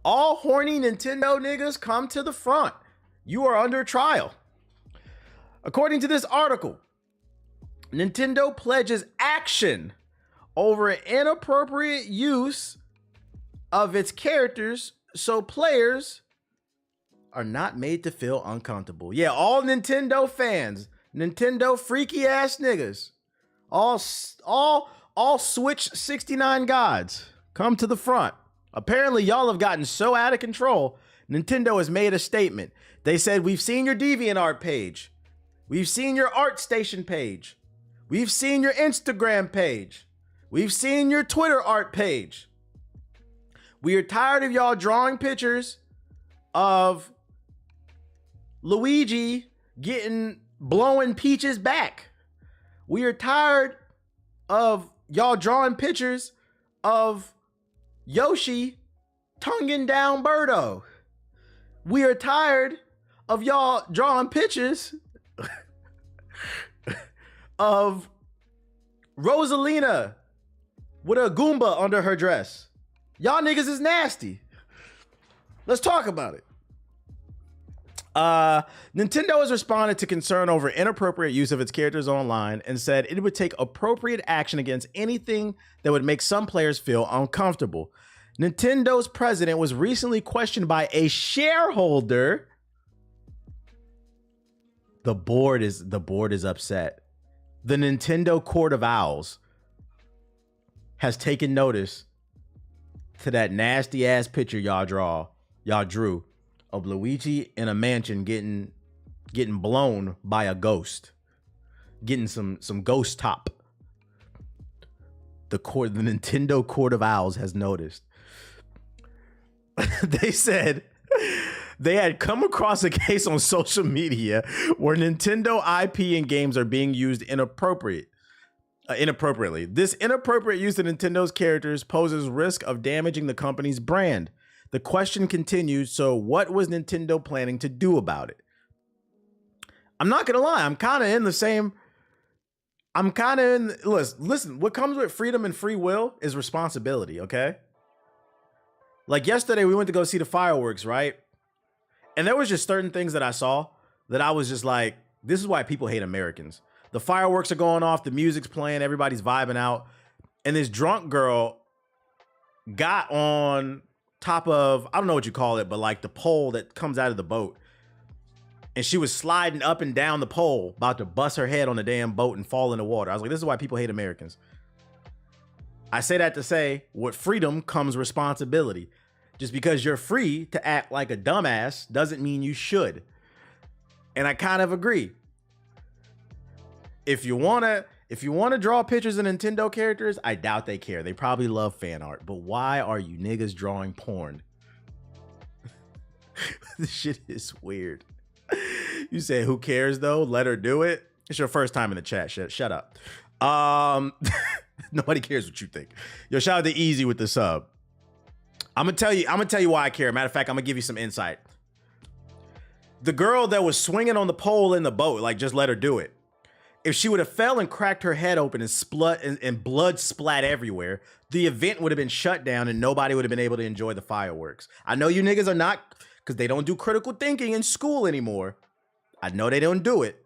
All horny Nintendo niggas come to the front. You are under trial. According to this article, Nintendo pledges action over inappropriate use of its characters so players are not made to feel uncomfortable. Yeah, all Nintendo fans, Nintendo freaky ass niggas, all Switch 69 gods, come to the front. Apparently, y'all have gotten so out of control, Nintendo has made a statement. They said, we've seen your DeviantArt page. We've seen your ArtStation page. We've seen your Instagram page. We've seen your Twitter art page. We are tired of y'all drawing pictures of Luigi blowing Peach's back. We are tired of y'all drawing pictures of Yoshi tonguing down Birdo. We are tired of y'all drawing pictures of Rosalina with a Goomba under her dress. Y'all niggas is nasty. Let's talk about it. Nintendo has responded to concern over inappropriate use of its characters online and said it would take appropriate action against anything that would make some players feel uncomfortable. Nintendo's president was recently questioned by a shareholder. The board is upset. The Nintendo Court of Owls has taken notice to that nasty ass picture y'all drew of Luigi in a mansion getting blown by a ghost, getting some ghost top. The Nintendo Court of Owls has noticed. They said they had come across a case on social media where Nintendo IP and games are being used inappropriately. This inappropriate use of Nintendo's characters poses risk of damaging the company's brand. The question continues, so what was Nintendo planning to do about it? I'm not gonna lie, I'm kind of in the same. Listen, what comes with freedom and free will is responsibility, okay? Like yesterday, we went to go see the fireworks, right? And there was just certain things that I saw that I was just like, this is why people hate Americans. The fireworks are going off, the music's playing, everybody's vibing out. And this drunk girl got on top of, I don't know what you call it, but like the pole that comes out of the boat. And she was sliding up and down the pole, about to bust her head on the damn boat and fall in the water. I was like, this is why people hate Americans. I say that to say, with freedom comes responsibility. Just because you're free to act like a dumbass doesn't mean you should. And I kind of agree. If you wanna draw pictures of Nintendo characters, I doubt they care. They probably love fan art. But why are you niggas drawing porn? This shit is weird. You say, who cares though? Let her do it. It's your first time in the chat. Shut up. Nobody cares what you think. Yo, shout out to Easy with the sub. I'm gonna tell you why I care. Matter of fact, I'm gonna give you some insight. The girl that was swinging on the pole in the boat, like, just let her do it. If she would have fell and cracked her head open and blood splat everywhere, the event would have been shut down and nobody would have been able to enjoy the fireworks. I know you niggas are not, because they don't do critical thinking in school anymore. I know they don't do it.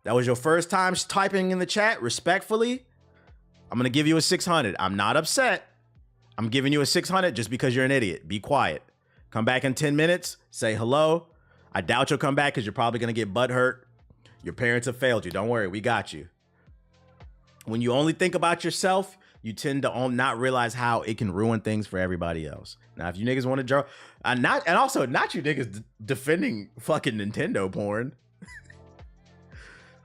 That was your first time typing in the chat. Respectfully, I'm gonna give you a 600. I'm not upset. I'm giving you a 600 just because you're an idiot. Be quiet. Come back in 10 minutes. Say hello. I doubt you'll come back because you're probably going to get butt hurt. Your parents have failed you. Don't worry. We got you. When you only think about yourself, you tend to not realize how it can ruin things for everybody else. Now, if you niggas want to draw, also not you niggas defending fucking Nintendo porn.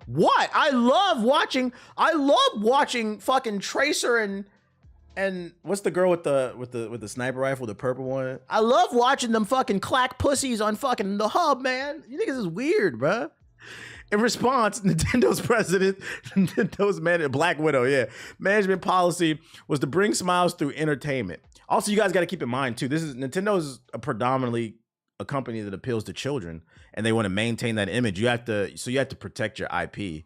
What? I love watching fucking Tracer and what's the girl with the sniper rifle, the purple one? I love watching them fucking clack pussies on fucking the hub, man. You niggas is weird, bruh. In response, Nintendo's president, Black Widow, yeah, management policy was to bring smiles through entertainment. Also, you guys got to keep in mind too, Nintendo's predominantly a company that appeals to children, and they want to maintain that image. You have to protect your IP.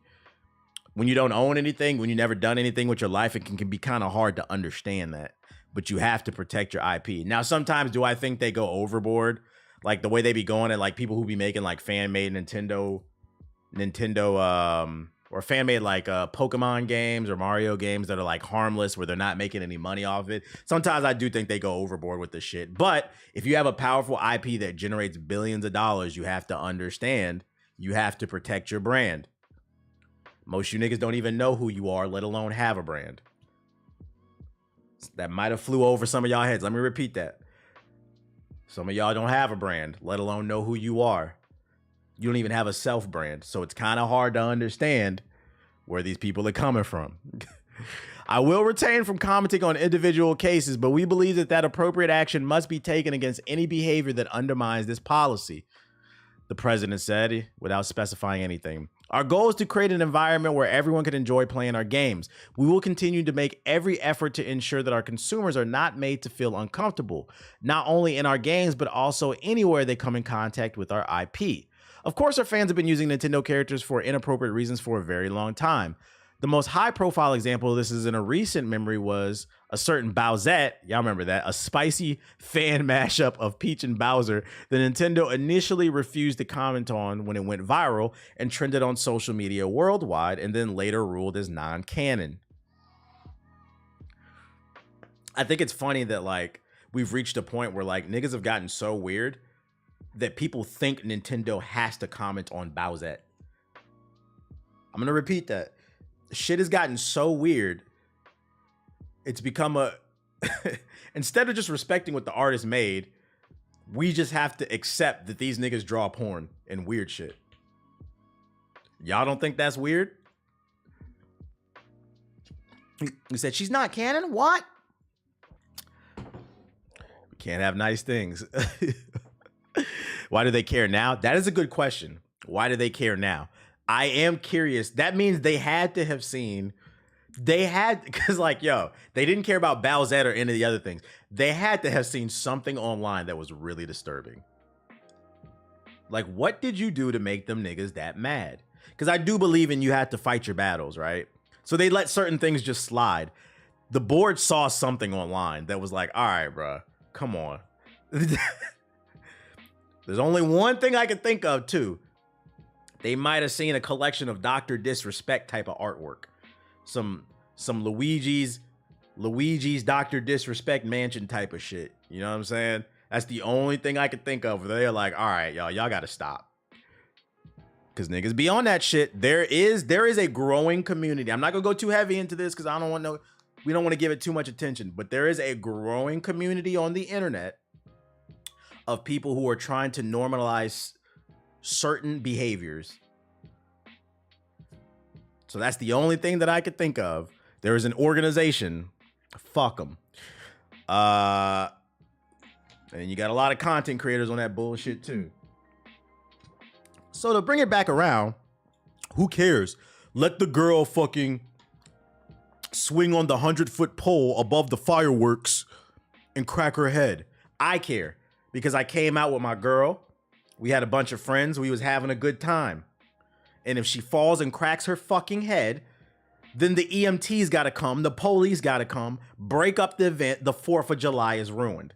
When you don't own anything, when you've never done anything with your life, it can be kind of hard to understand that. but you have to protect your IP. Now, sometimes do I think they go overboard? Like the way they be going at like people who be making like fan-made Nintendo, or fan-made like Pokemon games or Mario games that are like harmless where they're not making any money off it. Sometimes I do think they go overboard with the shit. But if you have a powerful IP that generates billions of dollars, you have to understand you have to protect your brand. Most you niggas don't even know who you are, let alone have a brand. That might have flew over some of y'all heads. Let me repeat that. Some of y'all don't have a brand, let alone know who you are. You don't even have a self-brand. So it's kind of hard to understand where these people are coming from. I will refrain from commenting on individual cases, but we believe that appropriate action must be taken against any behavior that undermines this policy, the president said, without specifying anything. Our goal is to create an environment where everyone can enjoy playing our games. We will continue to make every effort to ensure that our consumers are not made to feel uncomfortable, not only in our games, but also anywhere they come in contact with our IP. Of course, our fans have been using Nintendo characters for inappropriate reasons for a very long time. The most high-profile example of this is in a recent memory was a certain Bowsette, y'all remember that, a spicy fan mashup of Peach and Bowser that Nintendo initially refused to comment on when it went viral and trended on social media worldwide and then later ruled as non-canon. I think it's funny that like we've reached a point where like niggas have gotten so weird that people think Nintendo has to comment on Bowsette. I'm gonna repeat that. Shit has gotten so weird. It's become a instead of just respecting what the artist made, we just have to accept that these niggas draw porn and weird shit. Y'all don't think that's weird? He said she's not canon. What? We can't have nice things. Why do they care now? That is a good question. Why do they care now? I am curious. That means they had to have seen, because like, yo, they didn't care about Bowsette or any of the other things. They had to have seen something online that was really disturbing. Like, what did you do to make them niggas that mad? Because I do believe in you have to fight your battles, right? So they let certain things just slide. The board saw something online that was like, all right, bro, come on. There's only one thing I can think of, too. They might have seen a collection of Dr. Disrespect type of artwork. Some Luigi's Dr. Disrespect mansion type of shit. You know what I'm saying? That's the only thing I could think of. They're like, all right, y'all got to stop. Because niggas be on that shit. There is a growing community. I'm not going to go too heavy into this because we don't want to give it too much attention. But there is a growing community on the internet of people who are trying to normalize certain behaviors. So that's the only thing that I could think of. There is an organization. Fuck them. And you got a lot of content creators on that bullshit too. So to bring it back around, who cares? Let the girl fucking swing on the 100-foot pole above the fireworks and crack her head. I care because I came out with my girl. We had a bunch of friends. We was having a good time. And if she falls and cracks her fucking head, then the EMTs got to come. The police got to come. Break up the event. The 4th of July is ruined.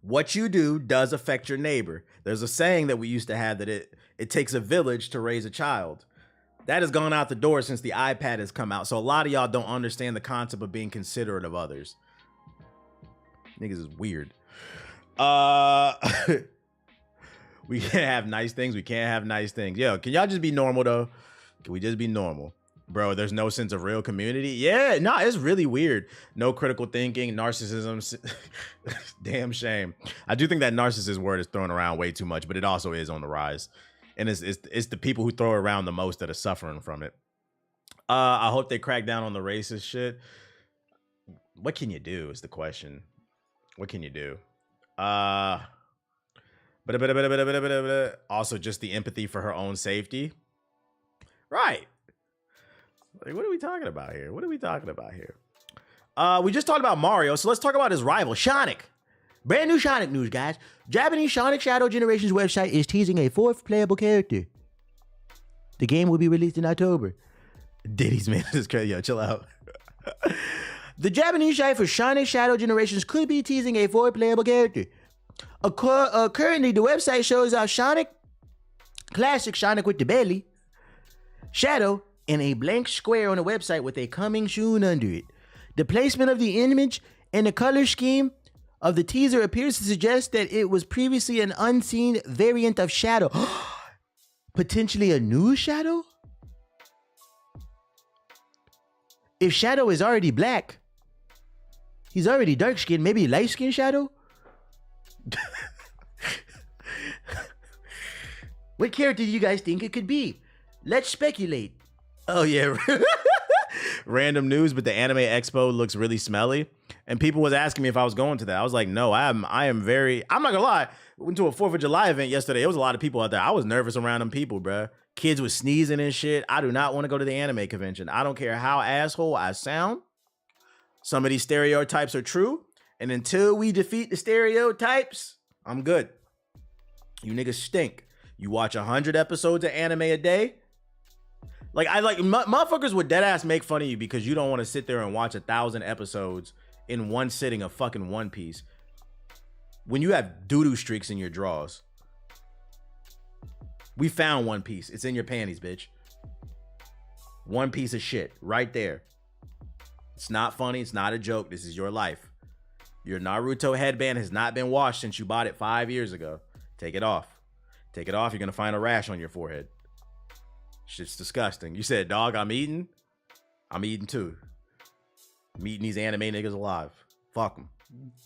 What you do does affect your neighbor. There's a saying that we used to have that it takes a village to raise a child. That has gone out the door since the iPad has come out. So a lot of y'all don't understand the concept of being considerate of others. Niggas is weird. We can't have nice things. We can't have nice things. Yo, can y'all just be normal, though? Can we just be normal? Bro, there's no sense of real community. Yeah, no, it's really weird. No critical thinking, narcissism. Damn shame. I do think that narcissist word is thrown around way too much, but it also is on the rise. And it's the people who throw it around the most that are suffering from it. I hope they crack down on the racist shit. What can you do is the question. What can you do? Also just the empathy for her own safety. Right. Like, what are we talking about here? We just talked about Mario, so let's talk about his rival, Sonic. Brand new Sonic news, guys. Japanese Sonic Shadow Generations website is teasing a 4th playable character. The game will be released in October. Diddy's man is crazy. Yo, chill out. The Japanese site for Sonic Shadow Generations could be teasing a 4th playable character. Currently, the website shows off classic Sonic with the belly, Shadow, and a blank square on the website with a coming soon under it. The placement of the image and the color scheme of the teaser appears to suggest that it was previously an unseen variant of Shadow. Potentially a new Shadow? If Shadow is already black, he's already dark-skinned, maybe light-skinned Shadow? What character do you guys think it could be? Let's speculate. Oh, yeah. Random news, but the Anime Expo looks really smelly. And people was asking me if I was going to that. I was like, no, I'm not gonna lie. Went to a 4th of July event yesterday. There was a lot of people out there. I was nervous around them people, bruh. Kids was sneezing and shit. I do not want to go to the anime convention. I don't care how asshole I sound. Some of these stereotypes are true. And until we defeat the stereotypes, I'm good. You niggas stink. You watch 100 episodes of anime a day. Like, motherfuckers would deadass make fun of you because you don't want to sit there and watch 1,000 episodes in one sitting of fucking One Piece when you have doo-doo streaks in your drawers. We found One Piece. It's in your panties, bitch. One piece of shit right there. It's not funny. It's not a joke. This is your life. Your Naruto headband has not been washed since you bought it 5 years ago. Take it off. Take it off. You're going to find a rash on your forehead. Shit's disgusting. You said, dog, I'm eating. I'm eating too. I'm eating these anime niggas alive. Fuck them.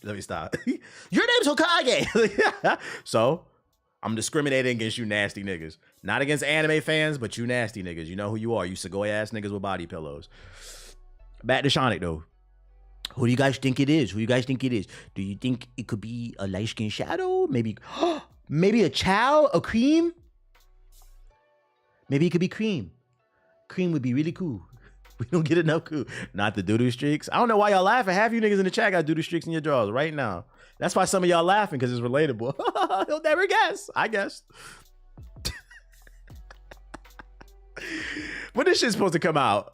Let me stop. Your name's Hokage. So, I'm discriminating against you nasty niggas. Not against anime fans, but you nasty niggas. You know who you are. You Segoy ass niggas with body pillows. Back to Sonic though. Who do you guys think it is? Who do you guys think it is? Do you think it could be a light-skinned Shadow? Maybe a Chow? A Cream? Maybe it could be Cream. Cream would be really cool. We don't get enough cool. Not the doo-doo streaks. I don't know why y'all laughing. Half you niggas in the chat got doo-doo streaks in your drawers right now. That's why some of y'all laughing, because it's relatable. He'll never guess. I guessed. When this shit's supposed to come out?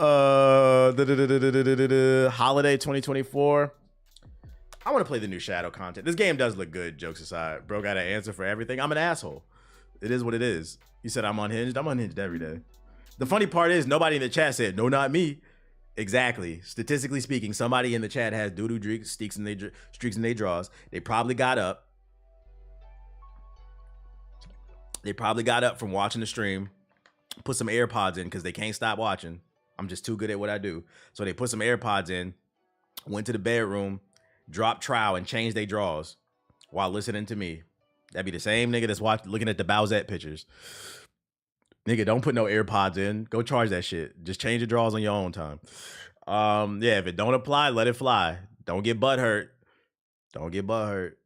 Holiday 2024. I want to play the new Shadow content. This game does look good, jokes aside. Bro got an answer for everything. I'm an asshole. It is what it is. You said I'm unhinged. I'm unhinged every day. The funny part is nobody in the chat said, no, not me. Exactly. Statistically speaking, somebody in the chat has doo-doo streaks in their drawers. They probably got up. They probably got up from watching the stream, put some AirPods in because they can't stop watching. I'm just too good at what I do. So they put some AirPods in, went to the bedroom, dropped trowel, and changed their drawers while listening to me. That'd be the same nigga that's looking at the Bowsette pictures. Nigga, don't put no AirPods in. Go charge that shit. Just change your drawers on your own time. Yeah, if it don't apply, let it fly. Don't get butt hurt. Don't get butt hurt.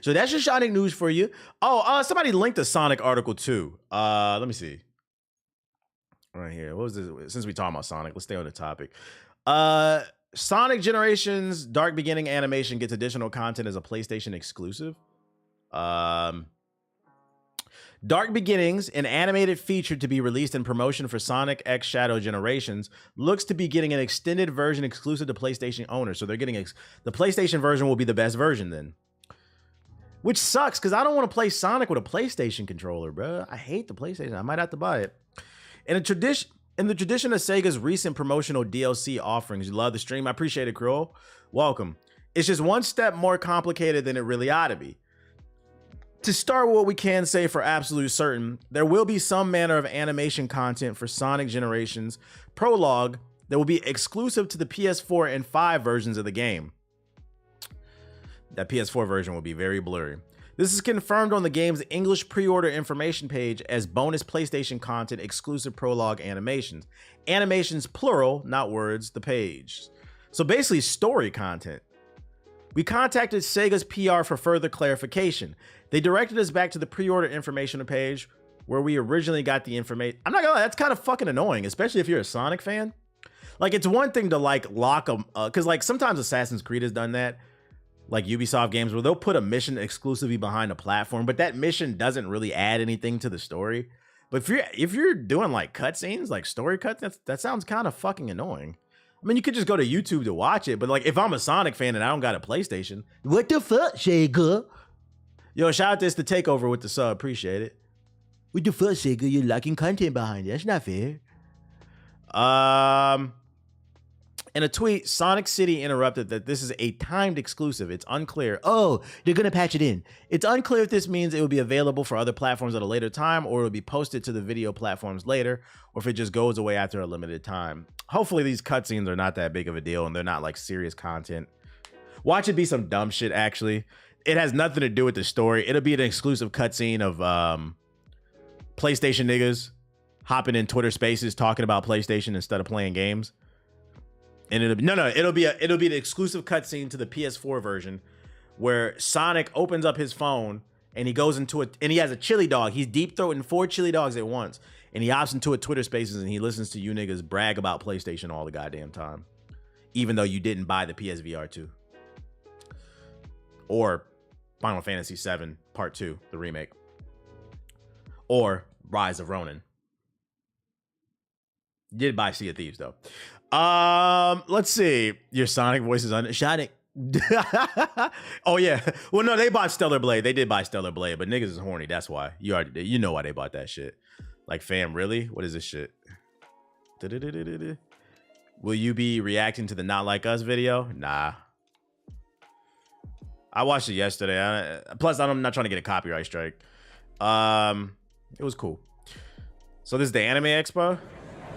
So that's your Sonic news for you. Oh, somebody linked a Sonic article too. Let me see. Right here. What was this? Since we talking about Sonic, let's stay on the topic. Sonic Generations Dark Beginning animation gets additional content as a PlayStation exclusive. Dark Beginnings, an animated feature to be released in promotion for Sonic X Shadow Generations, looks to be getting an extended version exclusive to PlayStation owners. So they're getting the PlayStation version will be the best version then. Which sucks, because I don't want to play Sonic with a PlayStation controller, bro. I hate the PlayStation. I might have to buy it. In the tradition of Sega's recent promotional DLC offerings, you love the stream. I appreciate it, Krill. Welcome. It's just one step more complicated than it really ought to be. To start with what we can say for absolute certain, there will be some manner of animation content for Sonic Generations Prologue that will be exclusive to the PS4 and 5 versions of the game. That PS4 version will be very blurry. This is confirmed on the game's English pre-order information page as bonus PlayStation content exclusive Prologue animations. Animations plural, not words, the page. So basically story content. We contacted Sega's PR for further clarification. They directed us back to the pre-order information page where we originally got the information. I'm not gonna lie, that's kind of fucking annoying, especially if you're a Sonic fan. Like, it's one thing to like lock them, because like sometimes Assassin's Creed has done that, like Ubisoft games where they'll put a mission exclusively behind a platform, but that mission doesn't really add anything to the story. But if you're doing like cutscenes, like story cuts, that sounds kind of fucking annoying. I mean, you could just go to YouTube to watch it, but like if I'm a Sonic fan and I don't got a PlayStation, what the fuck, Shaker? Yo, shout out to the takeover with the sub, appreciate it. What the fuck, Shaker? You're lacking content behind it. That's not fair. In a tweet, Sonic City interrupted that this is a timed exclusive. It's unclear. Oh, they're gonna patch it in. It's unclear if this means it will be available for other platforms at a later time, or it will be posted to the video platforms later, or if it just goes away after a limited time. Hopefully these cutscenes are not that big of a deal and they're not like serious content. Watch it be some dumb shit, actually. It has nothing to do with the story. It'll be an exclusive cutscene of PlayStation niggas hopping in Twitter spaces talking about PlayStation instead of playing games. And it'll be an exclusive cutscene to the PS4 version where Sonic opens up his phone and he goes into it and he has a chili dog. He's deep throating 4 chili dogs at once. And he hops into a Twitter spaces and he listens to you niggas brag about PlayStation all the goddamn time. Even though you didn't buy the PSVR 2. Or Final Fantasy VII Part 2, the remake. Or Rise of Ronin. Did buy Sea of Thieves though. Let's see. Your Sonic voice is on Sonic. Oh yeah. Well, no, they bought Stellar Blade. They did buy Stellar Blade, but niggas is horny. That's why. You know why they bought that shit. Like, fam, really? What is this shit? Will you be reacting to the Not Like Us video? Nah. I watched it yesterday. Plus, I'm not trying to get a copyright strike. It was cool. So this is the Anime Expo.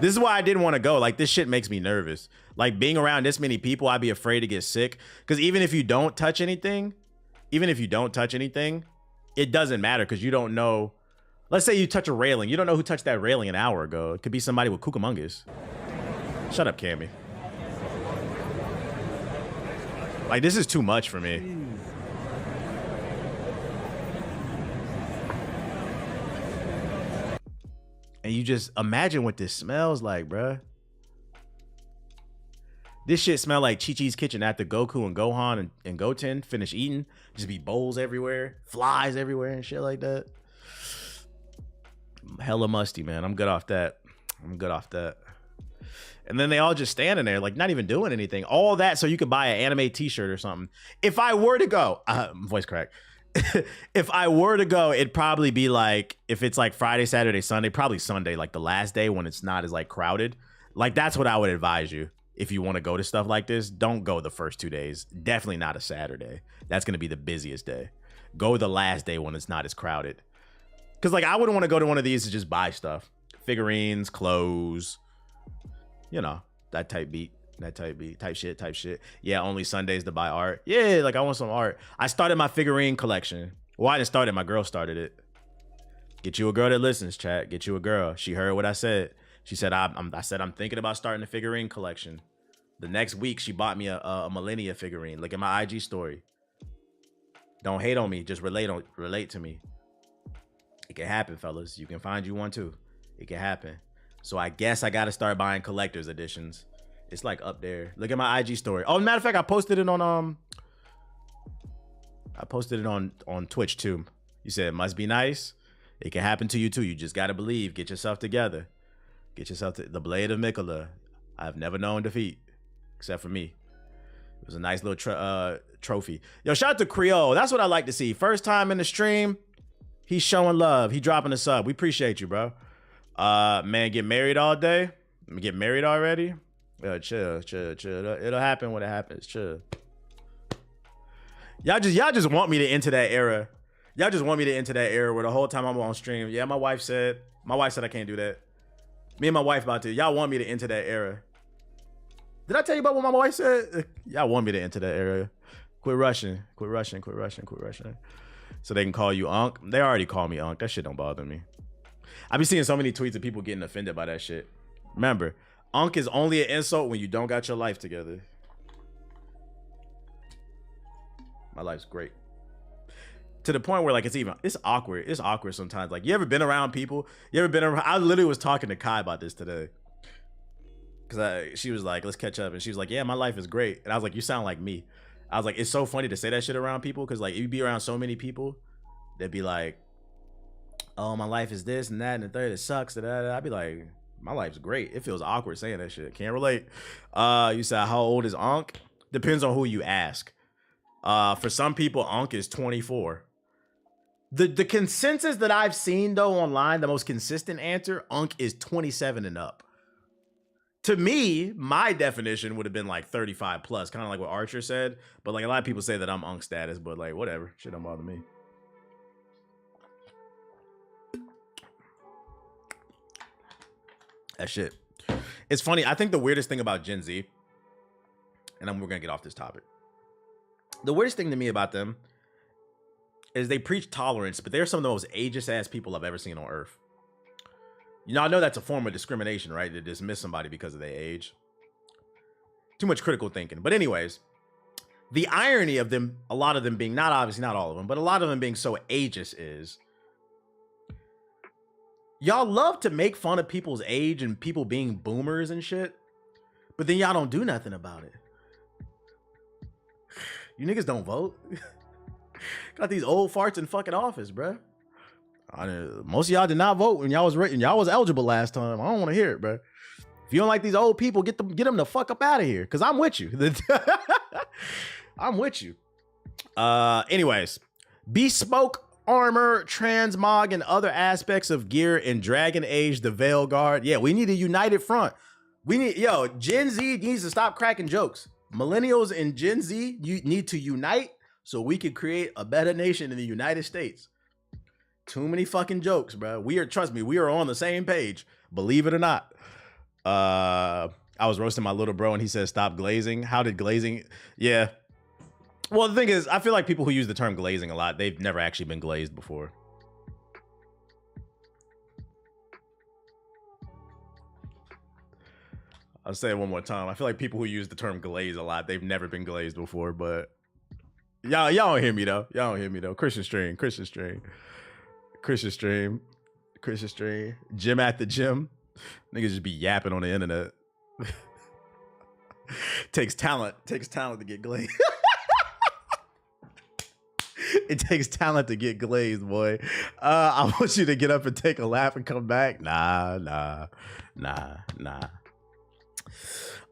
This is why I didn't want to go. Like, this shit makes me nervous. Like, being around this many people, I'd be afraid to get sick. Because even if you don't touch anything, it doesn't matter because you don't know. Let's say you touch a railing. You don't know who touched that railing an hour ago. It could be somebody with cucamongas. Shut up, Cammy. Like, this is too much for me. And you just imagine what this smells like, bruh. This shit smell like Chi-Chi's kitchen after Goku and Gohan and Goten finish eating. Just be bowls everywhere, flies everywhere and shit like that. Hella musty, man. I'm good off that. And then they all just standing there, like not even doing anything. All that so you could buy an anime t-shirt or something. If I were to go, voice crack. If I were to go, it'd probably be like, if it's like Friday, Saturday, Sunday, probably Sunday, like the last day when it's not as like crowded. Like that's what I would advise you. If you want to go to stuff like this, don't go the first 2 days. Definitely not a Saturday. That's going to be the busiest day. Go the last day when it's not as crowded. Because like I wouldn't want to go to one of these to just buy stuff. Figurines, clothes, you know, that type shit. Yeah, only Sundays to buy art. Yeah, like I want some art. I started my figurine collection. Well, I didn't start it. My girl started it. Get you a girl that listens, chat. Get you a girl. She heard what I said. She said, I'm thinking about starting a figurine collection. The next week, she bought me a Millennia figurine. Look at my IG story. Don't hate on me. Just relate to me. It can happen, fellas. You can find you one too. It can happen. So I guess I got to start buying collector's editions. It's like up there. Look at my IG story. Oh, matter of fact, I posted it on Twitch too. You said it must be nice. It can happen to you too. You just gotta believe. Get yourself together. Get yourself to the Blade of Mikola. I've never known defeat, except for me. It was a nice little trophy. Yo, shout out to Creole. That's what I like to see. First time in the stream, he's showing love. He dropping a sub. We appreciate you, bro. Man, get married all day. Get married already. Chill. It'll happen when it happens. Chill. Y'all just want me to enter that era. Y'all just want me to enter that era where the whole time I'm on stream. Yeah, my wife said I can't do that. Me and my wife about to. Y'all want me to enter that era. Did I tell you about what my wife said? Y'all want me to enter that era. Quit rushing. So they can call you Unc. They already call me Unc. That shit don't bother me. I be seeing so many tweets of people getting offended by that shit. Remember, Unc is only an insult when you don't got your life together. My life's great. To the point where like it's awkward. It's awkward sometimes. Like you ever been around people? I literally was talking to Kai about this today. Cause she was like, let's catch up. And she was like, yeah, my life is great. And I was like, you sound like me. I was like, it's so funny to say that shit around people. Cause like you'd be around so many people, they'd be like, oh, my life is this and that and the third, it sucks. I'd be like, my life's great. It feels awkward saying that shit. Can't relate. You said, how old is Unc? Depends on who you ask. For some people, Unc is 24. The consensus that I've seen though online, the most consistent answer, Unc is 27 and up. To me, my definition would have been like 35 plus, kind of like what Archer said. But like a lot of people say that I'm Unc status, but like whatever, shit don't bother me. That shit. It's funny. I think the weirdest thing about Gen Z, and we're gonna get off this topic. The weirdest thing to me about them is they preach tolerance, but they're some of the most ageist ass people I've ever seen on Earth. You know, I know that's a form of discrimination, right? To dismiss somebody because of their age. Too much critical thinking. But anyways, the irony of them, a lot of them being, not obviously not all of them, but a lot of them being so ageist is, y'all love to make fun of people's age and people being boomers and shit, but then y'all don't do nothing about it. You niggas don't vote. Got these old farts in fucking office, bruh. Most of y'all did not vote when y'all was written. Y'all was eligible last time. I don't want to hear it, bro. If you don't like these old people, get them the fuck up out of here. Cause I'm with you. I'm with you. Anyways, bespoke armor, transmog, and other aspects of gear in Dragon Age, the Veil Guard. Yeah, we need a united front. Gen Z needs to stop cracking jokes. Millennials and Gen Z, you need to unite so we can create a better nation in the United States. Too many fucking jokes, bro. Trust me, we are on the same page. Believe it or not. I was roasting my little bro and he said, stop glazing. How did glazing? Yeah. Well, the thing is, I feel like people who use the term glazing a lot, they've never actually been glazed before. I'll say it one more time. I feel like people who use the term glaze a lot, they've never been glazed before, but y'all don't hear me though. Y'all don't hear me though. Christian stream. Gym at the gym. Niggas just be yapping on the internet. Takes talent to get glazed. It takes talent to get glazed, boy. I want you to get up and take a lap and come back. Nah.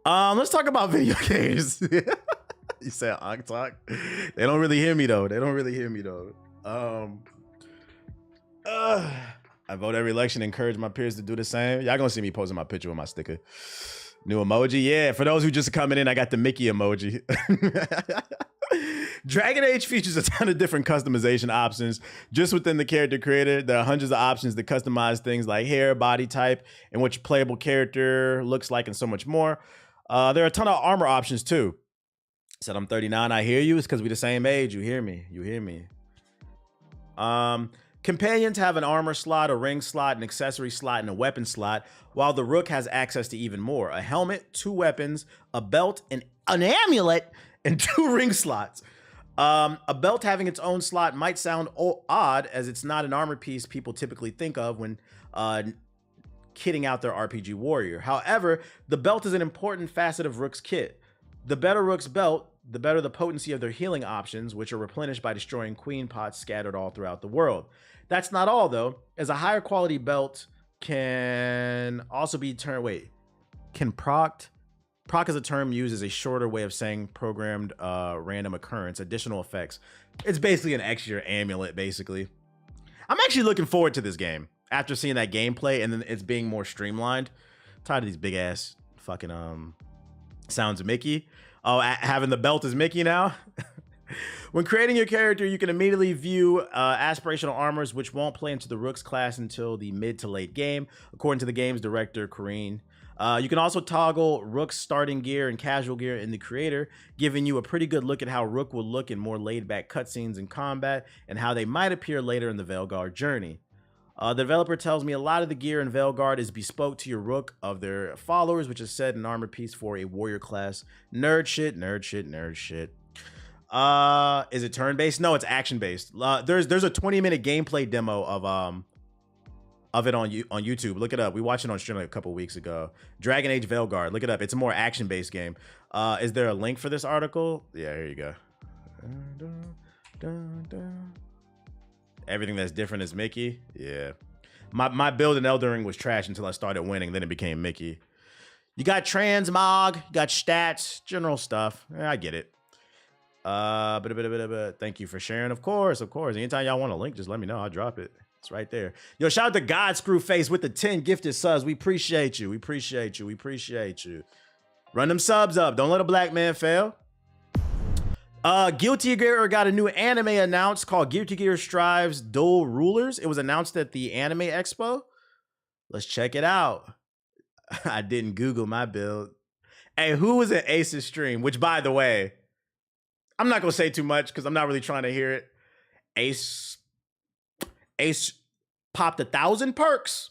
Let's talk about video games. You said Onk Talk. They don't really hear me though. I vote every election, encourage my peers to do the same. Y'all gonna see me posting my picture with my sticker. New emoji. Yeah, for those who just coming in, I got the Mickey emoji. Dragon Age features a ton of different customization options just within the character creator. There are hundreds of options to customize things like hair, body type, and what your playable character looks like, and so much more. There are a ton of armor options too. Said I'm 39. I hear you. It's because we the same age. You hear me. Companions have an armor slot, a ring slot, an accessory slot, and a weapon slot, while the Rook has access to even more: a helmet, 2 weapons, a belt, and an amulet, and 2 ring slots. A belt having its own slot might sound odd, as it's not an armor piece people typically think of when kitting out their RPG warrior. However, the belt is an important facet of Rook's kit. The better Rook's belt, the better the potency of their healing options, which are replenished by destroying queen pots scattered all throughout the world. That's not all, though, as a higher quality belt can also be procced. Proc is a term used as a shorter way of saying programmed random occurrence, additional effects. It's basically an extra amulet, basically. I'm actually looking forward to this game after seeing that gameplay and then it's being more streamlined. I'm tired of these big ass fucking sounds of Mickey. Oh, having the belt as Mickey now. When creating your character, you can immediately view aspirational armors, which won't play into the Rook's class until the mid to late game, according to the game's director, Corrine. You can also toggle Rook's starting gear and casual gear in the creator, giving you a pretty good look at how Rook will look in more laid-back cutscenes in combat and how they might appear later in the Veilguard journey. The developer tells me a lot of the gear in Veilguard is bespoke to your Rook of their followers, which is said an armor piece for a warrior class. Nerd shit. Is it turn-based? No, it's action-based. There's a 20-minute gameplay demo of it on YouTube. Look it up. We watched it on stream like a couple weeks ago. Dragon Age Veilguard. Look it up. It's a more action-based game. Is there a link for this article? Yeah, here you go. Everything that's different is Mickey. Yeah. My build in Elden Ring was trash until I started winning. Then it became Mickey. You got transmog, you got stats, general stuff. I get it. Thank you for sharing. Of course. Anytime y'all want a link, just let me know. I'll drop it. It's right there. Yo, shout out to God Screwface with the 10 gifted subs. We appreciate you. Run them subs up. Don't let a black man fail. Guilty Gear got a new anime announced called Guilty Gear Strive's Dual Rulers. It was announced at the Anime Expo. Let's check it out. I didn't Google my build. Hey, who was at Ace's stream? Which, by the way, I'm not going to say too much because I'm not really trying to hear it. Ace popped 1,000 perks.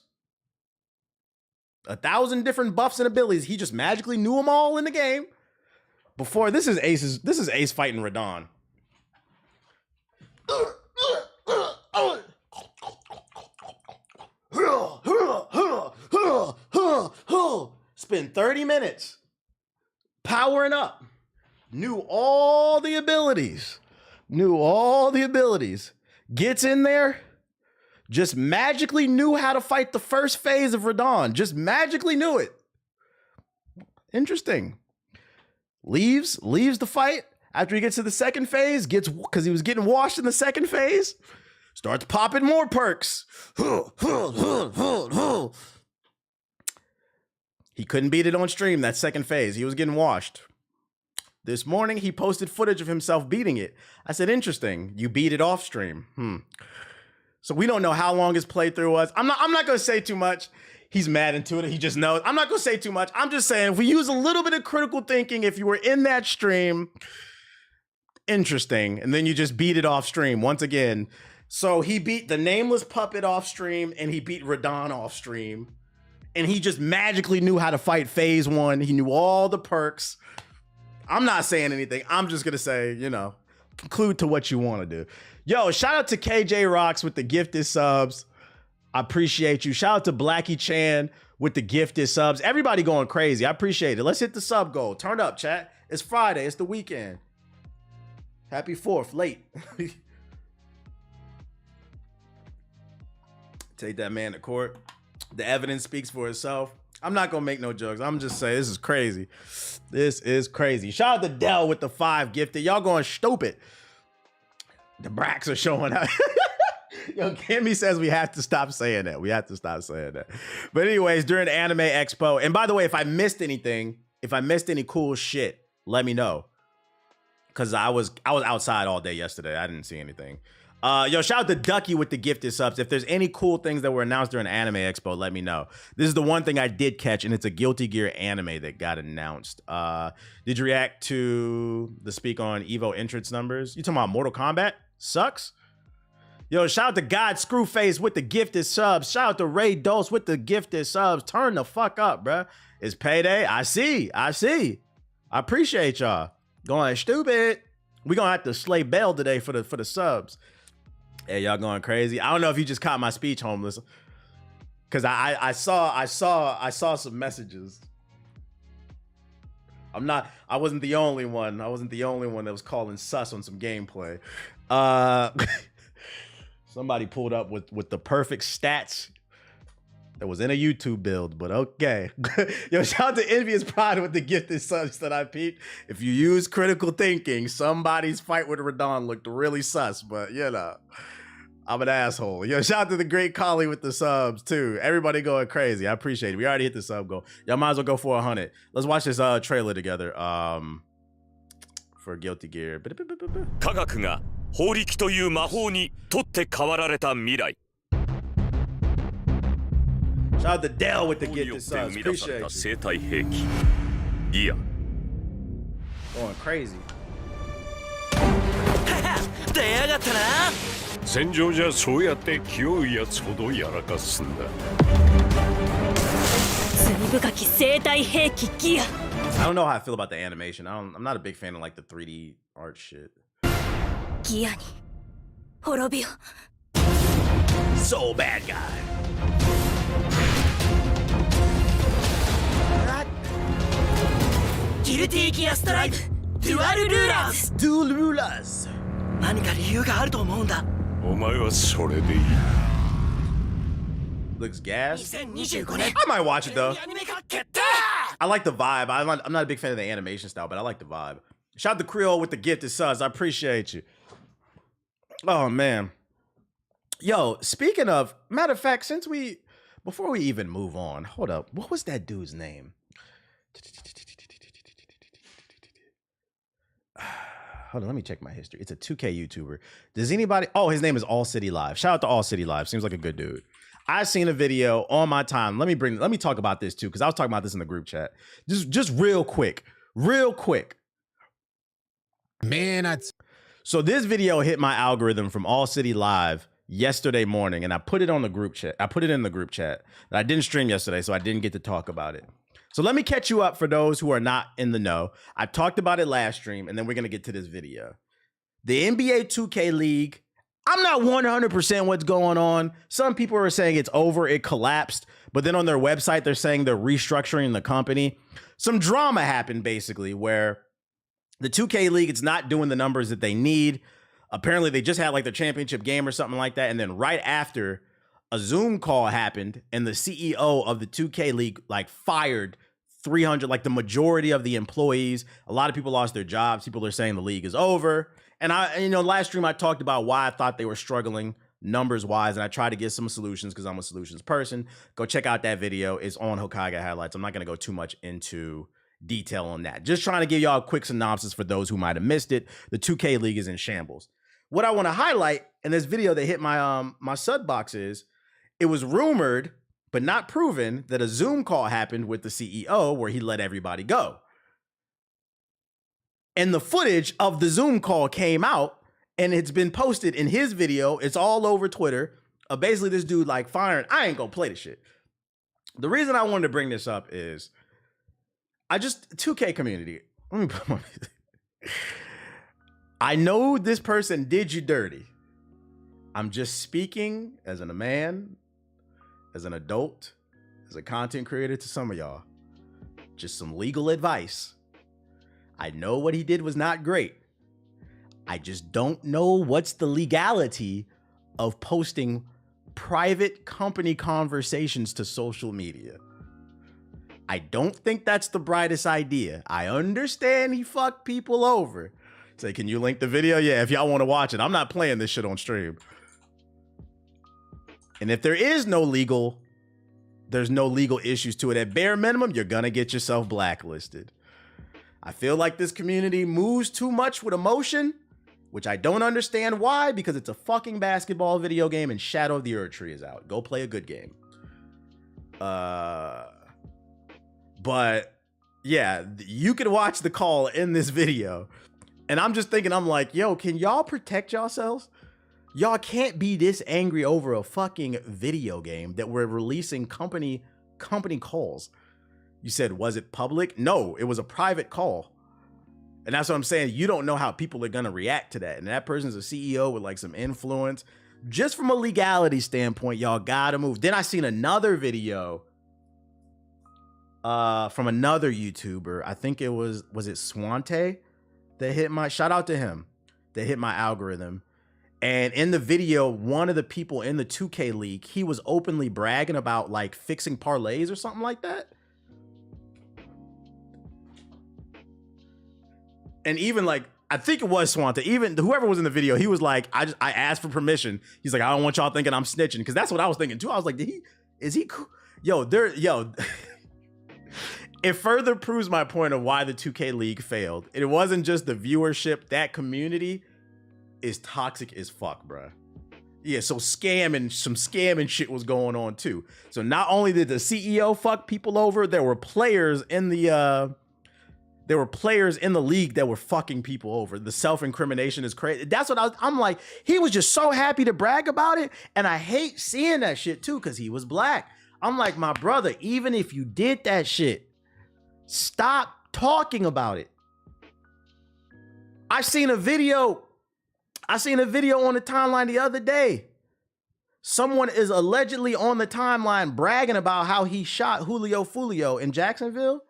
1,000 different buffs and abilities. He just magically knew them all in the game. Before, this is Ace fighting Radon. Spend 30 minutes powering up. Knew all the abilities. Gets in there. Just magically knew how to fight the first phase of Radon. Just magically knew it. Interesting. Leaves the fight. After he gets to the second phase, because he was getting washed in the second phase, starts popping more perks. He couldn't beat it on stream, that second phase. He was getting washed. This morning, he posted footage of himself beating it. I said, interesting. You beat it off stream. So we don't know how long his playthrough was. I'm not going to say too much. He's mad into it. He just knows. I'm not going to say too much. I'm just saying, if we use a little bit of critical thinking, if you were in that stream, interesting. And then you just beat it off stream once again. So he beat the nameless puppet off stream and he beat Radon off stream. And he just magically knew how to fight phase 1. He knew all the perks. I'm not saying anything. I'm just going to say, conclude to what you want to do. Yo, shout out to KJ Rocks with the gifted subs. I appreciate you. Shout out to Blackie Chan with the gifted subs. Everybody going crazy. I appreciate it. Let's hit the sub goal. Turn up, chat. It's Friday. It's the weekend. Happy 4th. Late. Take that man to court. The evidence speaks for itself. I'm not going to make no jokes. I'm just saying this is crazy. This is crazy. Shout out to Dell with the 5 gifted. Y'all going stupid. The bracks are showing up. Yo, Kimmy says we have to stop saying that. But anyways, during the Anime Expo, and by the way, if I missed anything, if I missed any cool shit, let me know. Because I was outside all day yesterday. I didn't see anything. Yo, shout out to Ducky with the gifted subs. If there's any cool things that were announced during Anime Expo, let me know. This is the one thing I did catch, and it's a Guilty Gear anime that got announced. Did you react to the speak on Evo entrance numbers? You talking about Mortal Kombat? Sucks? Yo, shout out to God Screwface with the gifted subs. Shout out to Ray Dose with the gifted subs. Turn the fuck up, bruh. It's payday. I see. I appreciate y'all. Going stupid. We gonna have to slay Bell today for the subs. Hey, y'all going crazy. I don't know if you just caught my speech, homeless. Cause I saw some messages. I wasn't the only one. I wasn't the only one that was calling sus on some gameplay. Somebody pulled up with the perfect stats that was in a YouTube build, but okay. Yo, shout out to Envious Pride with the gifted subs that I peeped. If you use critical thinking, somebody's fight with Radon looked really sus, but I'm an asshole. Yo, shout out to the Great Collie with the subs too. Everybody going crazy. I appreciate it. We already hit the sub goal. Y'all might as well go for 100. Let's watch this trailer together. For Guilty Gear. 科学が法力という魔法に取って代わられた未来。 Shout out to Dell with the gifted subs. Appreciate you. 生体兵器ギア Going crazy. 出やがったな。戦場じゃそうやって気負うやつほどやらかすんだ。罪深き生体兵器ギア。 I don't know how I feel about the animation. I'm not a big fan of like the 3D art shit. ギアに滅びよ。 So bad guy. Guilty Gear Strive Dual Rulers 何か理由があると思うんだ。お前はそれでいい。 Looks gas. 2025年 I might watch it though. アニメ化決定 I like the vibe. I'm not a big fan of the animation style, but I like the vibe. Shout out to Creole with the gifted subs. I appreciate you. Oh man. Yo, speaking of, matter of fact, before we even move on, hold up. What was that dude's name? Hold on, let me check my history. It's a 2K YouTuber. Does anybody? Oh, his name is All City Live. Shout out to All City Live. Seems like a good dude. I seen a video on my time. Let me talk about this too, because I was talking about this in the group chat. Just real quick. Man, so this video hit my algorithm from All City Live yesterday morning, and I put it on the group chat. I put it in the group chat. I didn't stream yesterday, so I didn't get to talk about it. So let me catch you up for those who are not in the know. I talked about it last stream, and then we're going to get to this video. The NBA 2K League, I'm not 100% what's going on. Some people are saying it's over, it collapsed, but then on their website, they're saying they're restructuring the company. Some drama happened, basically, where the 2K League, it's not doing the numbers that they need. Apparently, they just had like their championship game or something like that, and then right after, a Zoom call happened and the CEO of the 2K League like fired 300, like the majority of the employees. A lot of people lost their jobs. People are saying the league is over. And last stream I talked about why I thought they were struggling numbers wise, and I tried to get some solutions because I'm a solutions person. Go check out that video. It's on Hokage Highlights. I'm not going to go too much into detail on that. Just trying to give y'all a quick synopsis for those who might have missed it. The 2K League is in shambles. What I want to highlight in this video that hit my my sub box is, it was rumored, but not proven, that a Zoom call happened with the CEO where he let everybody go. And the footage of the Zoom call came out, and it's been posted in his video. It's all over Twitter. Basically, this dude like firing. I ain't gonna play this shit. The reason I wanted to bring this up is, 2K community. Let me put my I know this person did you dirty. I'm just speaking as a man, as an adult, as a content creator to some of y'all. Just some legal advice. I know what he did was not great. I just don't know what's the legality of posting private company conversations to social media. I don't think that's the brightest idea. I understand he fucked people over. Say, can you link the video? Yeah, if y'all want to watch it. I'm not playing this shit on stream. And if there's no legal issues to it, at bare minimum, you're gonna get yourself blacklisted. I feel like this community moves too much with emotion, which I don't understand why, because it's a fucking basketball video game and Shadow of the Erdtree is out. Go play a good game. But yeah, you can watch the call in this video. And I'm just thinking, I'm like, yo, can y'all protect yourselves? Y'all can't be this angry over a fucking video game that we're releasing company calls. You said, was it public? No, it was a private call. And that's what I'm saying. You don't know how people are going to react to that. And that person's a CEO with like some influence. Just from a legality standpoint, y'all got to move. Then I seen another video from another YouTuber. I think it was it Swante that hit my, shout out to him, that hit my algorithm. And in the video, one of the people in the 2K League, he was openly bragging about like fixing parlays or something like that. And even like, I think it was Swante, even whoever was in the video, he was like, I asked for permission. He's like, I don't want y'all thinking I'm snitching. Because that's what I was thinking too. I was like, is he cool? Yo, it further proves my point of why the 2K League failed. It wasn't just the viewership, that community is toxic as fuck, bruh. Yeah, so some scamming shit was going on too. So not only did the CEO fuck people over, there were players in the league that were fucking people over. The self-incrimination is crazy. That's what I'm like, he was just so happy to brag about it. And I hate seeing that shit too, because he was black. I'm like, my brother, even if you did that shit, stop talking about it. I seen a video on the timeline the other day. Someone is allegedly on the timeline bragging about how he shot Julio Fulio in Jacksonville.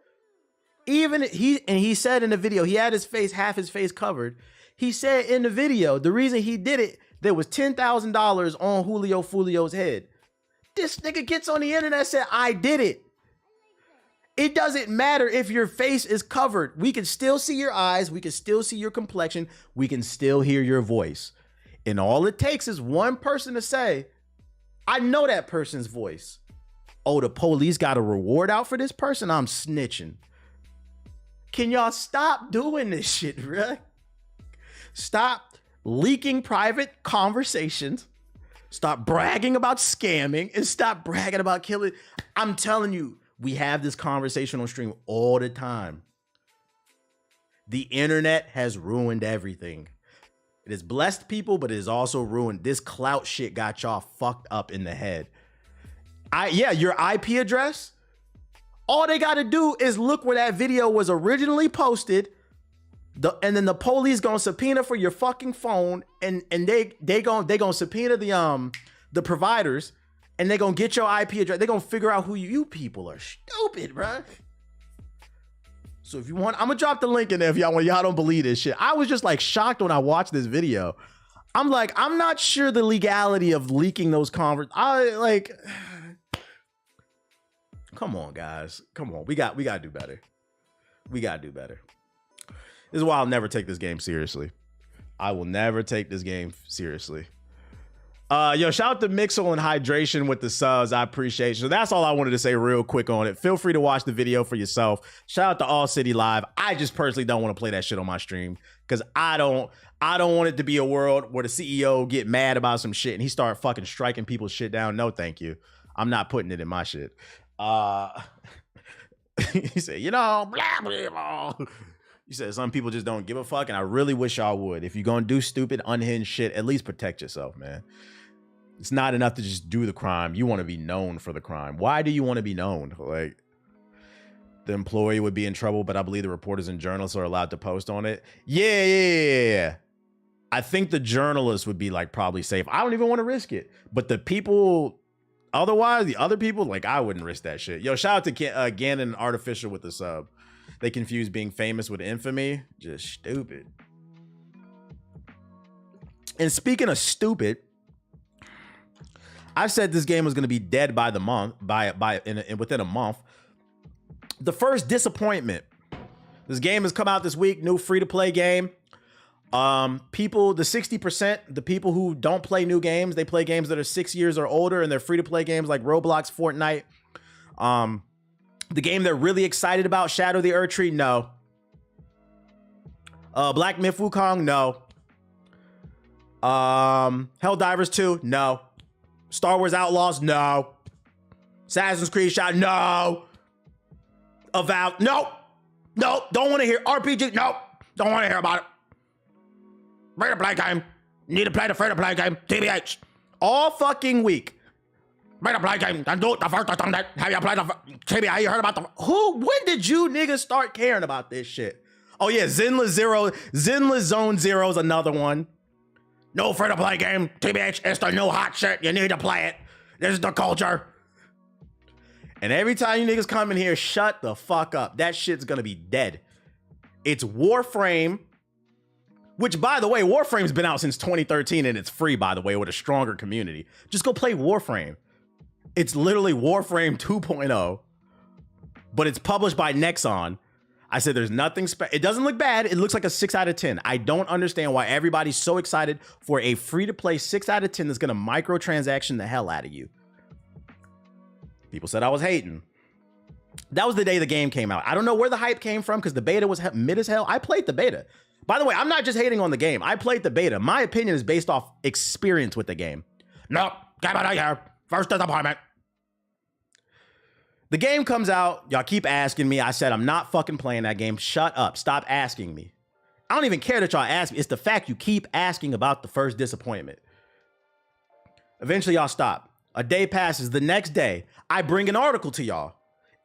He said in the video, he had half his face covered. He said in the video, the reason he did it, there was $10,000 on Julio Fulio's head. This nigga gets on the internet and said, I did it. It doesn't matter if your face is covered. We can still see your eyes. We can still see your complexion. We can still hear your voice. And all it takes is one person to say, I know that person's voice. Oh, the police got a reward out for this person? I'm snitching. Can y'all stop doing this shit, bruh? Stop leaking private conversations. Stop bragging about scamming and stop bragging about killing. I'm telling you, we have this conversation on stream all the time. The internet has ruined everything. It has blessed people, but it has also ruined. This clout shit got y'all fucked up in the head. Yeah, your IP address. All they got to do is look where that video was originally posted. And then the police gonna subpoena for your fucking phone, and they gonna subpoena the providers, and they gonna get your IP address. They gonna figure out who you people are stupid, bruh. So if you want, I'm gonna drop the link in there if y'all don't believe this shit. I was just like shocked when I watched this video. I'm like, I'm not sure the legality of leaking those come on, guys. Come on. We gotta do better. We gotta do better. This is why I'll never take this game seriously. I will never take this game seriously. Yo, shout out to Mixel and Hydration with the subs. I appreciate you. So that's all I wanted to say real quick on it. Feel free to watch the video for yourself. Shout out to All City Live. I just personally don't want to play that shit on my stream because I don't want it to be a world where the CEO get mad about some shit and he start fucking striking people's shit down. No, thank you. I'm not putting it in my shit. He said, blah, blah, blah. You said some people just don't give a fuck, and I really wish y'all would. If you're gonna do stupid, unhinged shit, at least protect yourself, man. It's not enough to just do the crime. You want to be known for the crime. Why do you want to be known? Like, the employee would be in trouble, but I believe the reporters and journalists are allowed to post on it. Yeah. I think the journalists would be like probably safe. I don't even want to risk it. But the people, otherwise, the other people, like I wouldn't risk that shit. Yo, shout out to Ganon Artificial with the sub. They confuse being famous with infamy. Just stupid. And speaking of stupid, I said this game was going to be dead by the month, within a month. The first disappointment. This game has come out this week, new free-to-play game. People, the 60%, the people who don't play new games, they play games that are 6 years or older, and they're free-to-play games like Roblox, Fortnite. The game they're really excited about, Shadow the Erdtree, no. Black Myth Wukong, no. Helldivers 2, no. Star Wars Outlaws, no. Assassin's Creed Shot, no. Avowed, no. No, don't want to hear. RPG, no. Don't want to hear about it. Free-to-play game. Need to play the free-to-play game. TBH. All fucking week. Free-to-play game. And do it the first time that. Have you played the TBH? You heard about the... When did you niggas start caring about this shit? Oh yeah, Zinla Zone Zero is another one. No free-to-play game. TBH, it's the new hot shit. You need to play it. This is the culture. And every time you niggas come in here, shut the fuck up. That shit's gonna be dead. It's Warframe, which, by the way, Warframe's been out since 2013 and it's free, by the way, with a stronger community. Just go play Warframe. It's literally Warframe 2.0, but it's published by Nexon. I said there's nothing it doesn't look bad. It looks like a 6 out of 10. I don't understand why everybody's so excited for a free-to-play 6 out of 10 that's gonna microtransaction the hell out of you. People said I was hating. That was the day the game came out. I don't know where the hype came from because the beta was mid as hell. I played the beta. By the way, I'm not just hating on the game. I played the beta. My opinion is based off experience with the game. No, get out of here. First disappointment. The game comes out. Y'all keep asking me. I said I'm not fucking playing that game. Shut up. Stop asking me. I don't even care that y'all ask me. It's the fact you keep asking about the first disappointment. Eventually, y'all stop. A day passes. The next day, I bring an article to y'all.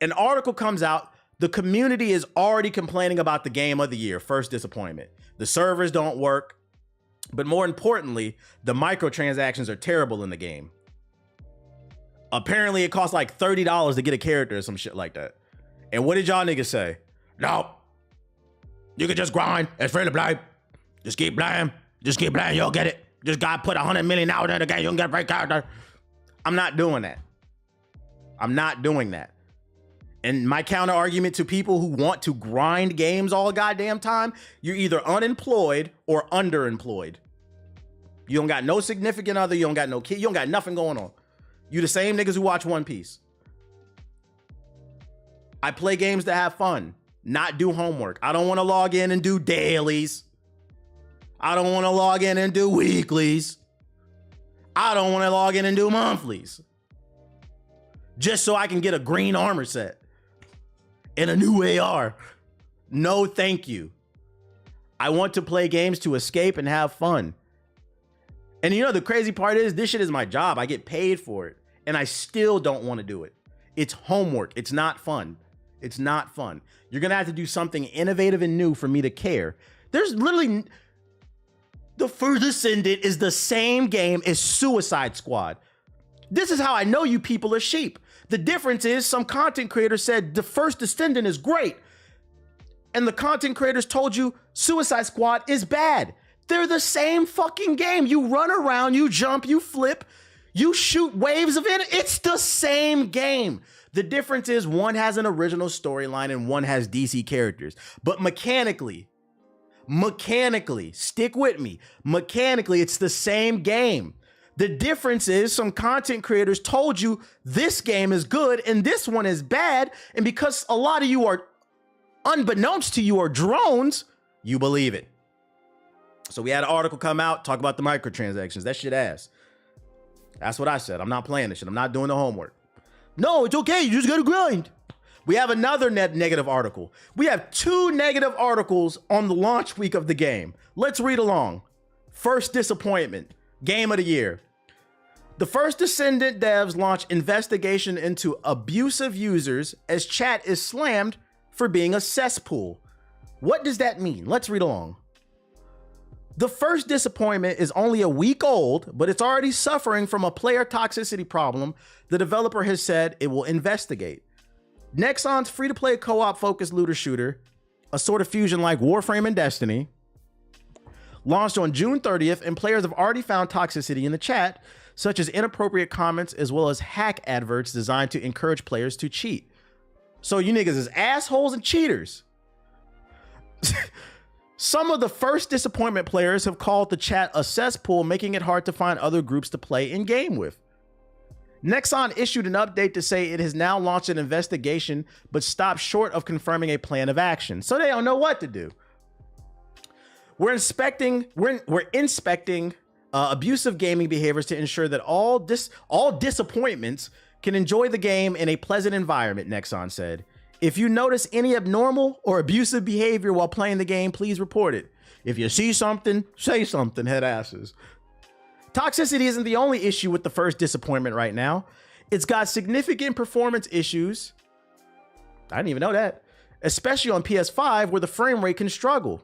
An article comes out. The community is already complaining about the game of the year, first disappointment. The servers don't work. But more importantly, the microtransactions are terrible in the game. Apparently, it costs like $30 to get a character or some shit like that. And what did y'all niggas say? No. You can just grind. It's free to play. Just keep playing. Just keep playing. You'll get it. Just gotta put 100 million out in the game. You don't get a break character. I'm not doing that. I'm not doing that. And my counter argument to people who want to grind games all goddamn time, you're either unemployed or underemployed. You don't got no significant other. You don't got no kid. You don't got nothing going on. You the same niggas who watch One Piece. I play games to have fun, not do homework. I don't want to log in and do dailies. I don't want to log in and do weeklies. I don't want to log in and do monthlies. Just so I can get a green armor set and a new AR. No, thank you. I want to play games to escape and have fun. And you know, the crazy part is this shit is my job. I get paid for it. And I still don't want to do it. It's homework. It's not fun. It's not fun. You're going to have to do something innovative and new for me to care. There's literally... The First Descendant is the same game as Suicide Squad. This is how I know you people are sheep. The difference is some content creator said the First Descendant is great. And the content creators told you Suicide Squad is bad. They're the same fucking game. You run around, you jump, you flip, you shoot waves of it. It's the same game. The difference is one has an original storyline and one has DC characters. But mechanically, stick with me. Mechanically, it's the same game. The difference is some content creators told you this game is good and this one is bad. And because a lot of you are, unbeknownst to you, are drones, you believe it. So we had an article come out, talk about the microtransactions. That shit ass. That's what I said. I'm not playing this shit. I'm not doing the homework. No, it's okay. You just gotta grind. We have another negative article. We have 2 negative articles on the launch week of the game. Let's read along. First disappointment. Game of the year. The First Descendant devs launch investigation into abusive users as chat is slammed for being a cesspool. What does that mean? Let's read along. The first disappointment is only a week old, but it's already suffering from a player toxicity problem the developer has said it will investigate. Nexon's free-to-play co-op focused looter shooter, a sort of fusion like Warframe and Destiny, launched on June 30th, and players have already found toxicity in the chat, such as inappropriate comments as well as hack adverts designed to encourage players to cheat. So you niggas is assholes and cheaters. Some of the first disappointment players have called the chat a cesspool, making it hard to find other groups to play in game with. Nexon issued an update to say it has now launched an investigation, but stopped short of confirming a plan of action. So they don't know what to do. We're inspecting abusive gaming behaviors to ensure that all disappointments can enjoy the game in a pleasant environment, Nexon said. If you notice any abnormal or abusive behavior while playing the game, please report it. If you see something, say something, head asses. Toxicity isn't the only issue with the first disappointment right now. It's got significant performance issues. I didn't even know that. Especially on PS5, where the frame rate can struggle.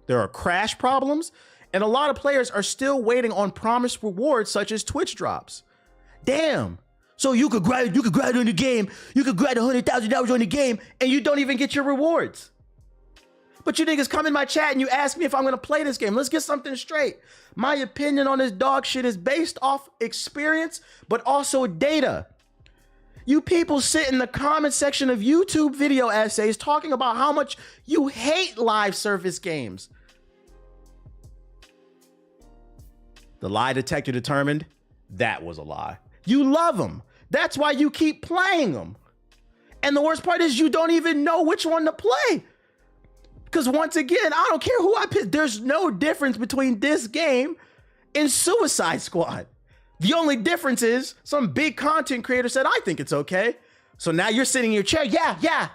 There are crash problems, and a lot of players are still waiting on promised rewards such as Twitch drops. Damn. So you could grind on the game, you could grind $100,000 on the game, and you don't even get your rewards. But you niggas come in my chat and you ask me if I'm gonna play this game. Let's get something straight. My opinion on this dog shit is based off experience, but also data. You people sit in the comment section of YouTube video essays talking about how much you hate live service games. The lie detector determined that was a lie. You love them. That's why you keep playing them. And the worst part is you don't even know which one to play. Because once again, I don't care who I pick. There's no difference between this game and Suicide Squad. The only difference is some big content creator said, I think it's okay. So now you're sitting in your chair. Yeah.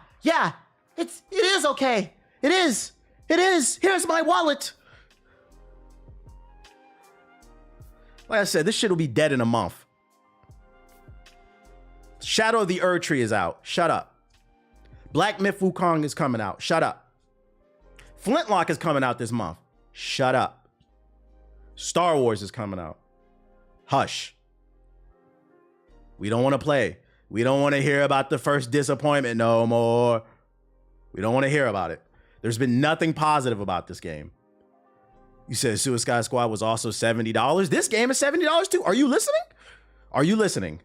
It is okay. It is. Here's my wallet. Like I said, this shit will be dead in a month. Shadow of the Erd Tree is out. Shut up. Black Myth Wukong is coming out. Shut up. Flintlock is coming out this month. Shut up. Star Wars is coming out. Hush. We don't want to play. We don't want to hear about the first disappointment no more. We don't want to hear about it. There's been nothing positive about this game. You said Suicide Squad was also $70. This game is $70 too. Are you listening? Are you listening?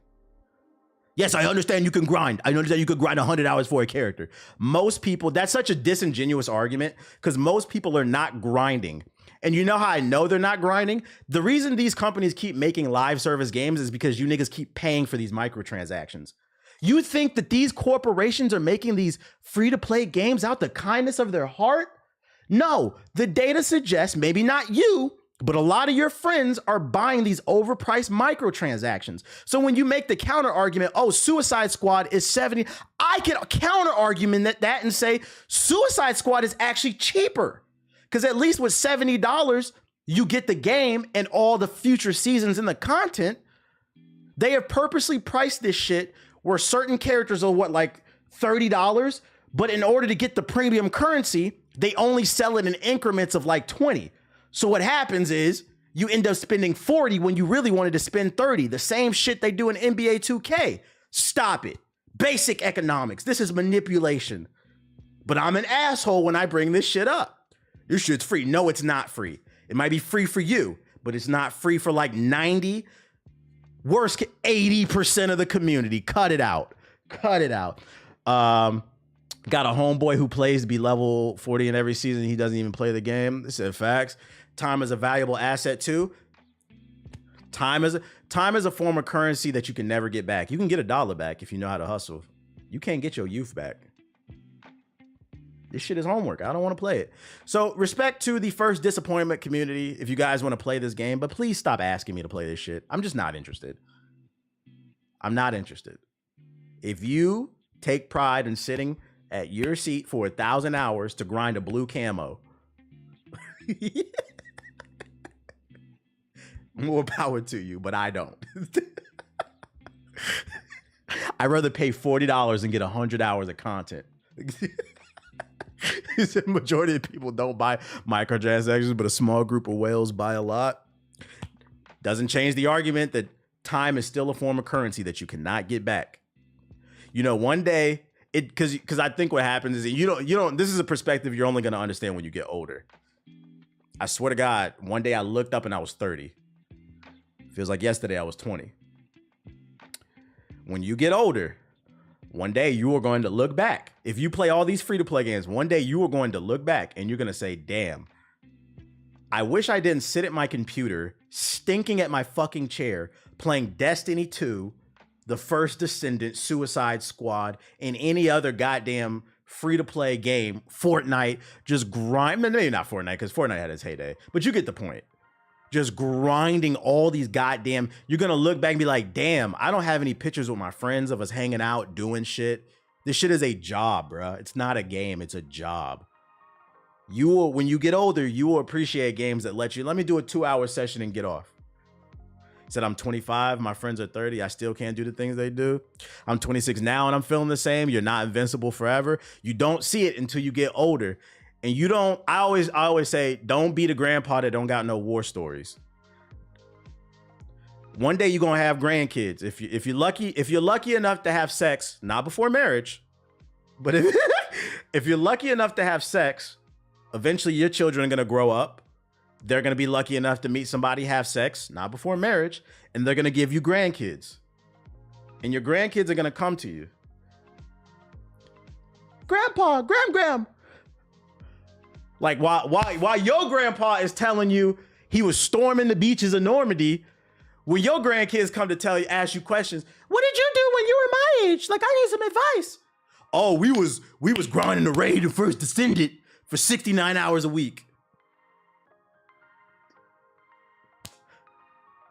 Yes, I understand you can grind. I understand you could grind 100 hours for a character. Most people, that's such a disingenuous argument because most people are not grinding. And you know how I know they're not grinding? The reason these companies keep making live service games is because you niggas keep paying for these microtransactions. You think that these corporations are making these free-to-play games out the kindness of their heart? No, the data suggests maybe not you, but a lot of your friends are buying these overpriced microtransactions. So when you make the counter argument, oh, Suicide Squad is 70, I can counter argument that and say Suicide Squad is actually cheaper. Because at least with $70, you get the game and all the future seasons and the content. They have purposely priced this shit where certain characters are what, like $30? But in order to get the premium currency, they only sell it in increments of like 20. So what happens is you end up spending 40 when you really wanted to spend 30. The same shit they do in NBA 2K. Stop it. Basic economics. This is manipulation. But I'm an asshole when I bring this shit up. This shit's free. No, it's not free. It might be free for you, but it's not free for like 90, worse, 80% of the community. Cut it out. Cut it out. Got a homeboy who plays to be level 40 in every season. He doesn't even play the game. This is facts. Time is a valuable asset too. Time is a form of currency that you can never get back. You can get $1 back if you know how to hustle. You can't get your youth back. This shit is homework. I don't want to play it. So respect to the first disappointment community if you guys want to play this game, but please stop asking me to play this shit. I'm just not interested. I'm not interested. If you take pride in sitting at your seat for 1,000 hours to grind a blue camo, more power to you, but I don't. I'd rather pay $40 and get 100 hours of content. The majority of people don't buy microtransactions, but a small group of whales buy a lot. Doesn't change the argument that time is still a form of currency that you cannot get back. You know, one day, because I think what happens is that you don't. This is a perspective you're only going to understand when you get older. I swear to God, one day I looked up and I was 30. Feels like yesterday I was 20. When you get older, one day you are going to look back. If you play all these free-to-play games, one day you are going to look back and you're going to say, damn, I wish I didn't sit at my computer, stinking at my fucking chair, playing Destiny 2, The First Descendant, Suicide Squad, and any other goddamn free-to-play game, Fortnite, just grind. Maybe not Fortnite, because Fortnite had its heyday, but you get the point. Just grinding all these goddamn, you're going to look back and be like, damn, I don't have any pictures with my friends of us hanging out, doing shit. This shit is a job, bro. It's not a game. It's a job. You will, when you get older, you will appreciate games that let me do a 2-hour session and get off. Said I'm 25, my friends are 30. I still can't do the things they do. I'm 26 now and I'm feeling the same. You're not invincible forever. You don't see it until you get older. And you don't, I always say, don't be the grandpa that don't got no war stories. One day you're gonna have grandkids. If you're lucky enough to have sex, not before marriage, but if you're lucky enough to have sex, eventually your children are gonna grow up. They're gonna be lucky enough to meet somebody, have sex, not before marriage, and they're gonna give you grandkids. And your grandkids are gonna come to you. Grandpa, Gram. Like while your grandpa is telling you he was storming the beaches of Normandy, when your grandkids come to ask you questions, what did you do when you were my age? Like, I need some advice. Oh, we was grinding the raid and First Descendant for 69 hours a week.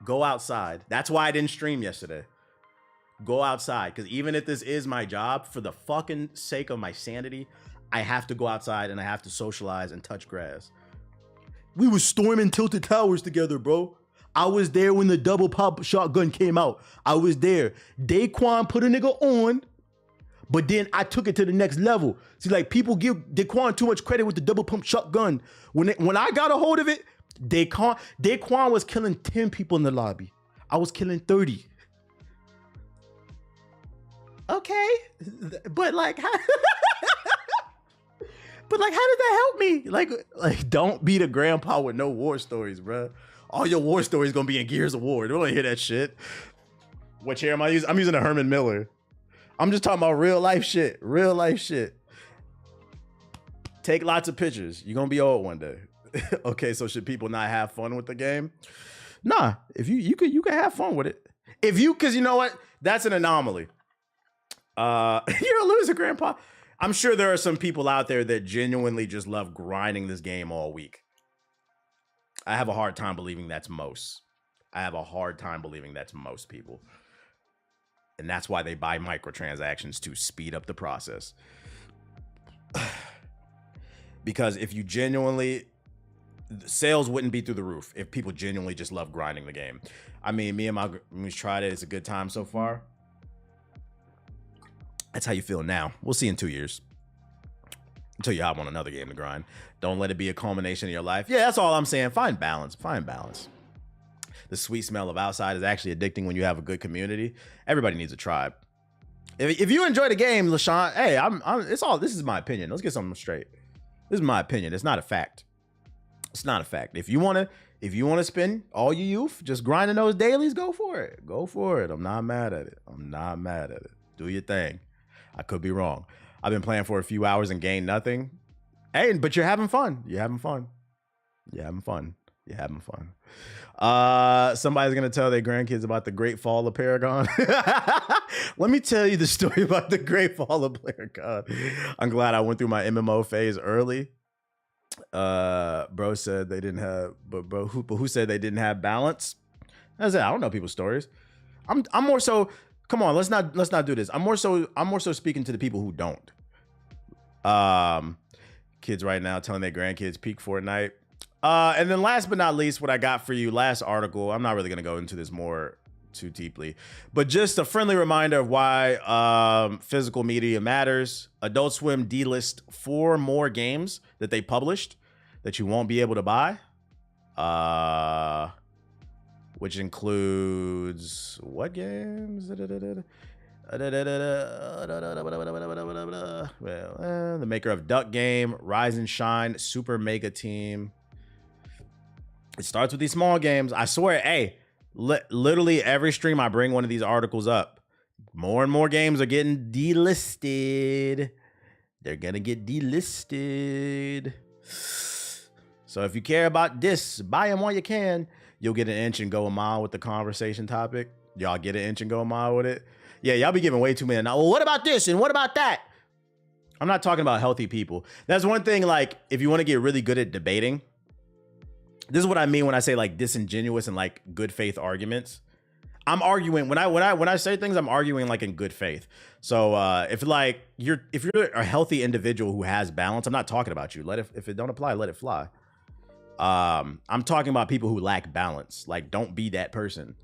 Go outside. That's why I didn't stream yesterday. Go outside, because even if this is my job, for the fucking sake of my sanity, I have to go outside and I have to socialize and touch grass. We was storming Tilted Towers together, bro. I was there when the double pop shotgun came out. I was there. Daquan put a nigga on, but then I took it to the next level. See, like, people give Daquan too much credit with the double pump shotgun. When I got a hold of it, Daquan was killing 10 people in the lobby. I was killing 30. Okay, but like, But like, how did that help me? Like, don't be the grandpa with no war stories, bro. All your war stories gonna be in Gears of War. Don't wanna hear that shit. What chair am I using? I'm using a Herman Miller. I'm just talking about real life shit. Real life shit. Take lots of pictures. You're gonna be old one day. Okay, so should people not have fun with the game? Nah, if you could have fun with it. Cause you know what? That's an anomaly. You're a loser, grandpa. I'm sure there are some people out there that genuinely just love grinding this game all week. I have a hard time believing that's most. I have a hard time believing that's most people. And that's why they buy microtransactions, to speed up the process. Because if you genuinely, sales wouldn't be through the roof if people genuinely just love grinding the game. I mean, me and my, we tried it. It's a good time so far. That's how you feel now. We'll see in 2 years. Until you hop on another game to grind. Don't let it be a culmination of your life. Yeah, that's all I'm saying. Find balance. Find balance. The sweet smell of outside is actually addicting when you have a good community. Everybody needs a tribe. If you enjoy the game, LaShawn, hey, it's all, this is my opinion. Let's get something straight. This is my opinion. It's not a fact. It's not a fact. If you want to spend all your youth just grinding those dailies, go for it. Go for it. I'm not mad at it. I'm not mad at it. Do your thing. I could be wrong. I've been playing for a few hours and gained nothing. Hey, but you're having fun. You're having fun. You're having fun. You're having fun. Somebody's going to tell their grandkids about the Great Fall of Paragon. Let me tell you the story about the Great Fall of Paragon. I'm glad I went through my MMO phase early. Bro said they didn't have, but who said they didn't have balance? I said, I don't know people's stories. I'm more so, come on, let's not do this. I'm more so speaking to the people who don't. Kids right now telling their grandkids peak Fortnite. And then last but not least, what I got for you, last article, I'm not really going to go into this more too deeply, but just a friendly reminder of why physical media matters. Adult Swim delist 4 more games that they published that you won't be able to buy, which includes what games? The maker of Duck Game, Rise and Shine, Super Mega Team. It starts with these small games. I swear, hey, literally every stream I bring one of these articles up. More and more games are getting delisted. They're gonna get delisted. So if you care about this, buy them while you can. You'll get an inch and go a mile with the conversation topic. Y'all get an inch and go a mile with it. Yeah, y'all be giving way too many. Now, well, what about this and what about that? I'm not talking about healthy people. That's one thing, like, if you want to get really good at debating, this is what I mean when I say like disingenuous and like good faith arguments. I'm arguing when I say things, I'm arguing like in good faith. So if you're a healthy individual who has balance, I'm not talking about you. If it don't apply, let it fly. I'm talking about people who lack balance. Like, don't be that person.